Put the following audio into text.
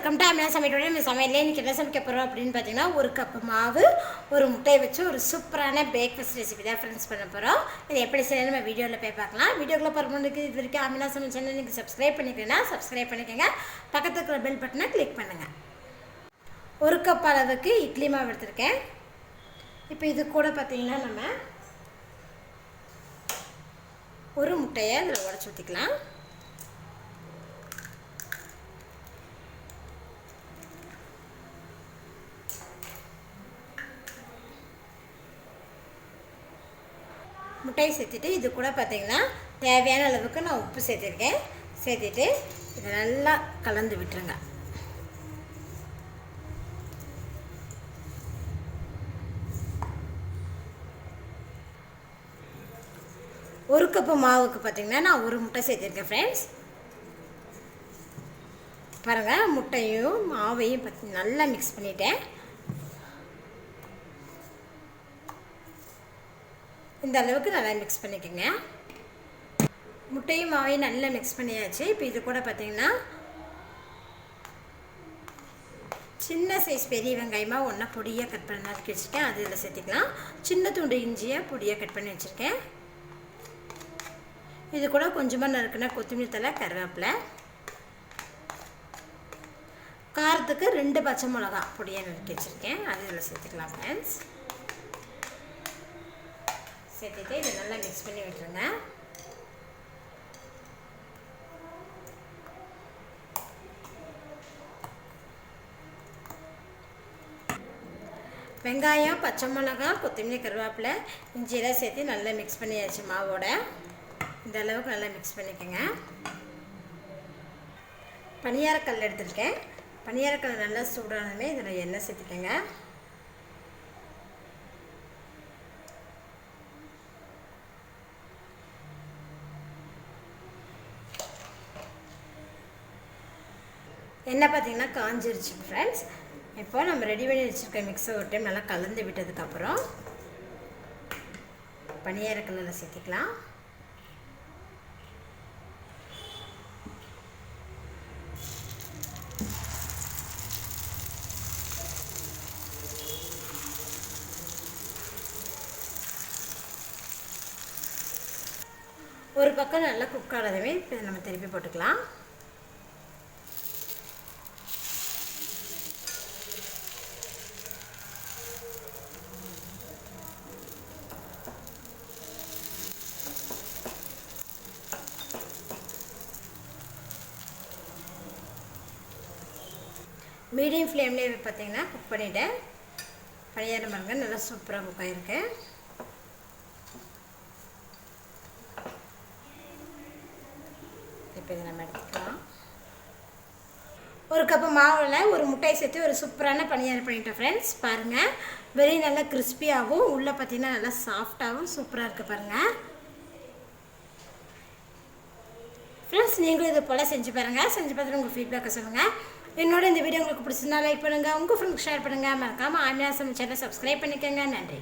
Welcome to Aaminas சமையலோட நம்ம சமையல்ல இன்னைக்கு என்ன சமைக்க போகிறோம் அப்படின்னு பார்த்தீங்கன்னா ஒரு கப் மாவு ஒரு முட்டையை வச்சு ஒரு சூப்பரான பிரேக்ஃபாஸ்ட் ரெசிபி தான் ஃப்ரெண்ட்ஸ் பண்ண போகிறோம். இது எப்படி செய்யணும் நம்ம வீடியோவில் போய் பார்க்கலாம். வீடியோக்குள்ளே போகிறதுக்கு இது வரைக்கும் Aaminas சமையல் சேனல் நீங்கள் சப்ஸ்கிரைப் பண்ணிக்கிறீங்கன்னா சப்ஸ்கிரைப் பண்ணிக்கோங்க. பக்கத்தில் இருக்கிற பெல் பட்டனை கிளிக் பண்ணுங்கள். ஒரு கப் அளவுக்கு இட்லி மாவு எடுத்திருக்கேன். இப்போ இது கூட பார்த்தீங்கன்னா நம்ம ஒரு முட்டையை அதில் உடச்சி ஊற்றிக்கலாம். முட்டையை சேர்த்துட்டு இது கூட பார்த்திங்கன்னா தேவையான அளவுக்கு நான் உப்பு சேர்த்துருக்கேன். சேர்த்துட்டு இதை நல்லா கலந்து விட்டுருங்க. ஒரு கப்பு மாவுக்கு பார்த்திங்கன்னா நான் ஒரு முட்டை சேர்த்துருக்கேன் ஃப்ரெண்ட்ஸ். பாருங்கள், முட்டையும் மாவையும் நல்லா மிக்ஸ் பண்ணிட்டேன். இந்த அளவுக்கு நல்லா மிக்ஸ் பண்ணிக்கோங்க. முட்டையும் மாவையும் நல்லா மிக்ஸ் பண்ணியாச்சு. இப்போ இது கூட பார்த்திங்கன்னா சின்ன சைஸ் பெரிய வெங்காயமாக ஒன்றா பொடியாக கட் பண்ணி நறுக்கி வச்சுருக்கேன். அது இதில் சேர்த்துக்கலாம். சின்ன துண்டு இஞ்சியாக பொடியாக கட் பண்ணி வச்சுருக்கேன். இது கூட கொஞ்சமாக நறுக்குனா கொத்தமல்லி தழை, கருவேப்பிலை, காரத்துக்கு 2 பச்சை மிளகா பொடியாக நறுக்கி வச்சுருக்கேன். அது இதில் சேர்த்துக்கலாம் ஃப்ரெண்ட்ஸ். சேர்த்துட்டு இதை நல்லா மிக்ஸ் பண்ணி விட்டுருங்க. வெங்காயம், பச்சை மிளகா, கொத்தமல்லி, கருவேப்பிலை, இஞ்சியெல்லாம் சேர்த்து நல்லா மிக்ஸ் பண்ணியாச்சு மாவோட. இந்த அளவுக்கு நல்லா மிக்ஸ் பண்ணிக்கோங்க. பனியாரக்கல் எடுத்துருக்கேன். பனியாரக்கல் நல்லா சூடானதுமே இதில் எண்ணெய் சேர்த்துக்கோங்க. எண்ணெய் பார்த்திங்கன்னா காஞ்சிருச்சு ஃப்ரெண்ட்ஸ். இப்போ நம்ம ரெடி பண்ணி வச்சுருக்க மிக்ஸை ஒரு டைம் நல்லா கலந்து விட்டதுக்கப்புறம் பனியாரக்கல்லில் சேர்த்துக்கலாம். ஒரு பக்கம் நல்லா குக் ஆனதுமே இப்போ நம்ம திருப்பி போட்டுக்கலாம். மீடியம் ஃப்ளேம்லேயே பார்த்திங்கன்னா குக் பண்ணிவிட்டேன். பனியாரம் பாருங்க நல்லா சூப்பராக குக் ஆகிருக்கு. இப்போ இதை நம்ம எடுத்துக்கலாம். ஒரு கப்பு மாவில் ஒரு முட்டையை சேர்த்து ஒரு சூப்பரான பனியாரம் பண்ணிட்டேன் ஃப்ரெண்ட்ஸ். பாருங்கள், வெளியே நல்லா கிறிஸ்பியாகவும் உள்ளே பார்த்திங்கன்னா நல்லா சாஃப்டாகவும் சூப்பராக இருக்குது பாருங்கள் ஃப்ரெண்ட்ஸ். நீங்களும் இது போல் செஞ்சு பாருங்கள். செஞ்சு பார்த்துட்டு உங்கள் ஃபீட்பேக்கை சொல்லுங்கள். என்னோட இந்த வீடியோ உங்களுக்கு பிடிச்சிருந்தா லைக் பண்ணுங்கள், உங்கள் ஃப்ரெண்ட்ஸ் ஷேர் பண்ணுங்கள். மறக்காமல் Aaminas சேனலை சப்ஸ்கிரைப் பண்ணிக்கோங்க. நன்றி.